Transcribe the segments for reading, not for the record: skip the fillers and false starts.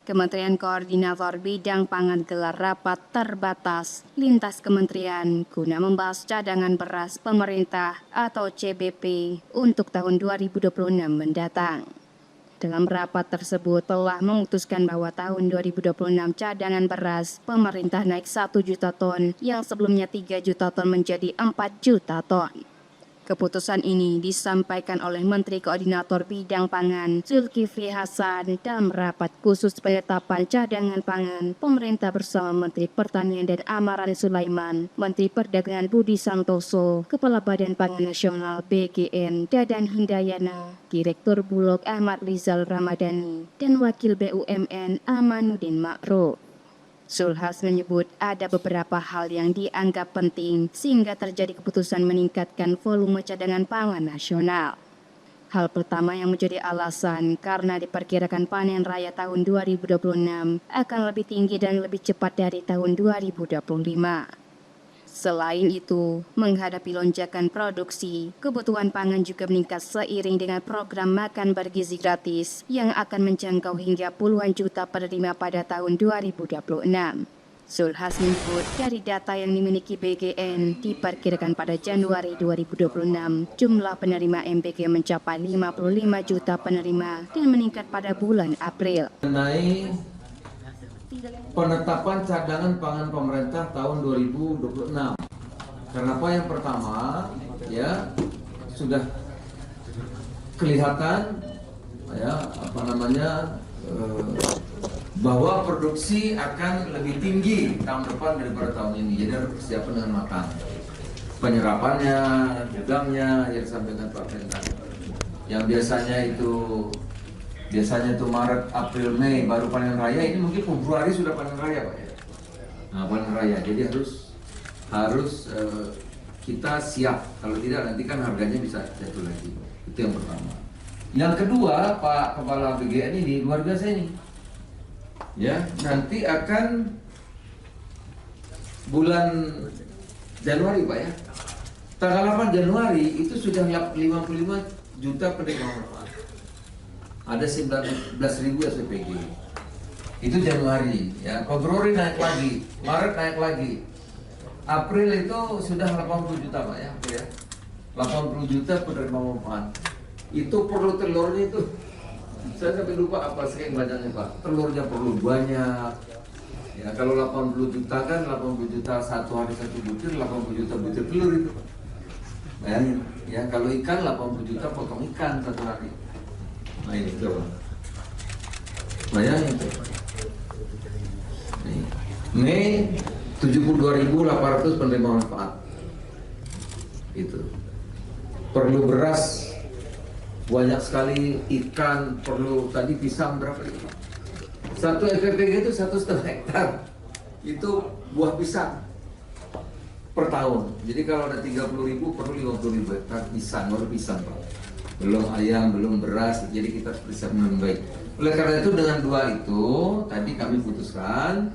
Kementerian Koordinator Bidang Pangan gelar rapat terbatas lintas kementerian guna membahas cadangan beras pemerintah atau CBP untuk tahun 2026 mendatang. Dalam rapat tersebut telah memutuskan bahwa tahun 2026 cadangan beras pemerintah naik 1 juta ton yang sebelumnya 3 juta ton menjadi 4 juta ton. Keputusan ini disampaikan oleh Menteri Koordinator Bidang Pangan Zulkifli Hasan dalam rapat khusus penetapan cadangan pangan pemerintah bersama Menteri Pertanian dan Amran Sulaiman, Menteri Perdagangan Budi Santoso, Kepala Badan Pangan Nasional BGN Dadan Hindayana, Direktur Bulog Ahmad Rizal Ramadhani, dan Wakil BUMN Amanuddin Ma'ruf. Zulhas menyebut ada beberapa hal yang dianggap penting sehingga terjadi keputusan meningkatkan volume cadangan pangan nasional. Hal pertama yang menjadi alasan karena diperkirakan panen raya tahun 2026 akan lebih tinggi dan lebih cepat dari tahun 2025. Selain itu, menghadapi lonjakan produksi, kebutuhan pangan juga meningkat seiring dengan program makan bergizi gratis yang akan menjangkau hingga puluhan juta penerima pada tahun 2026. Zulhas menyebut dari data yang dimiliki BGN diperkirakan pada Januari 2026 jumlah penerima MBG mencapai 55 juta penerima dan meningkat pada bulan April. Penetapan cadangan pangan pemerintah tahun 2026. Kenapa? Yang pertama, ya sudah kelihatan, bahwa produksi akan lebih tinggi tahun depan daripada tahun ini. Jadi harus persiapan dengan matang. Penyerapannya, gudangnya, yang disampaikan Pak Mentan. Yang biasanya itu Maret, April, Mei baru panen raya, ini mungkin Februari sudah panen raya, Pak ya. Nah, panen raya. Jadi harus kita siap. Kalau tidak nanti kan harganya bisa jatuh lagi. Itu yang pertama. Yang kedua, Pak Kepala BGN ini luar biasa ini. Ya, nanti akan bulan Januari, Pak ya. Tanggal 8 Januari itu sudah 55 juta penerima manfaat. Ada 19.000 SPPG. Itu Januari, ya. Februari naik lagi, Maret naik lagi. April itu sudah 80 juta, Pak ya. 80 juta penerima manfaat. Itu perlu telurnya itu. Saya sampai lupa apa sih yang banyaknya, Pak. Telurnya perlu banyak. Ya, kalau 80 juta kan 80 juta satu hari satu butir, 80 juta butir telur itu, Pak. Bayangin, ya kalau ikan 80 juta potong ikan satu hari. Nah ini coba. Bayangin tuh. Mei 72.800 penerima manfaat. Itu. Perlu beras banyak sekali, ikan perlu, tadi pisang berapa itu? Satu FPPG itu 1,5 hektar. Itu buah pisang per tahun. Jadi kalau ada 30.000 perlu 50.000 hektar pisang, baru pisang, Pak. Belum ayam, belum beras, jadi kita harus bisa dengan baik. Oleh karena itu dengan dua itu tadi kami putuskan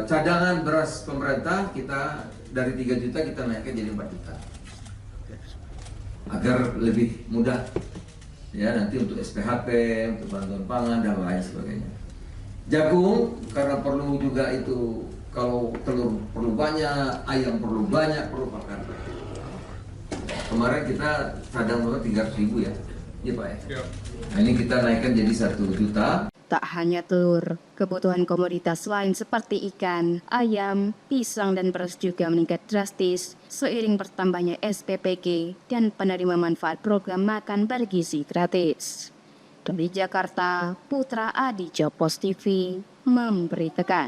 cadangan beras pemerintah kita dari 3 juta kita naikkan jadi 4 juta agar lebih mudah ya nanti untuk SPHP, untuk bantuan pangan dan lain sebagainya. Jagung karena perlu juga itu, kalau telur perlu banyak, ayam perlu banyak, perlu pakan. Kemarin kita cadang 300.000 ya, iya Pak ya. Nah ini kita naikkan jadi 1 juta. Tak hanya telur, kebutuhan komoditas lain seperti ikan, ayam, pisang, dan beras juga meningkat drastis seiring bertambahnya SPPG dan penerima manfaat program makan bergizi gratis. Dari Jakarta, Putra Adi, Jopos TV, memberitakan.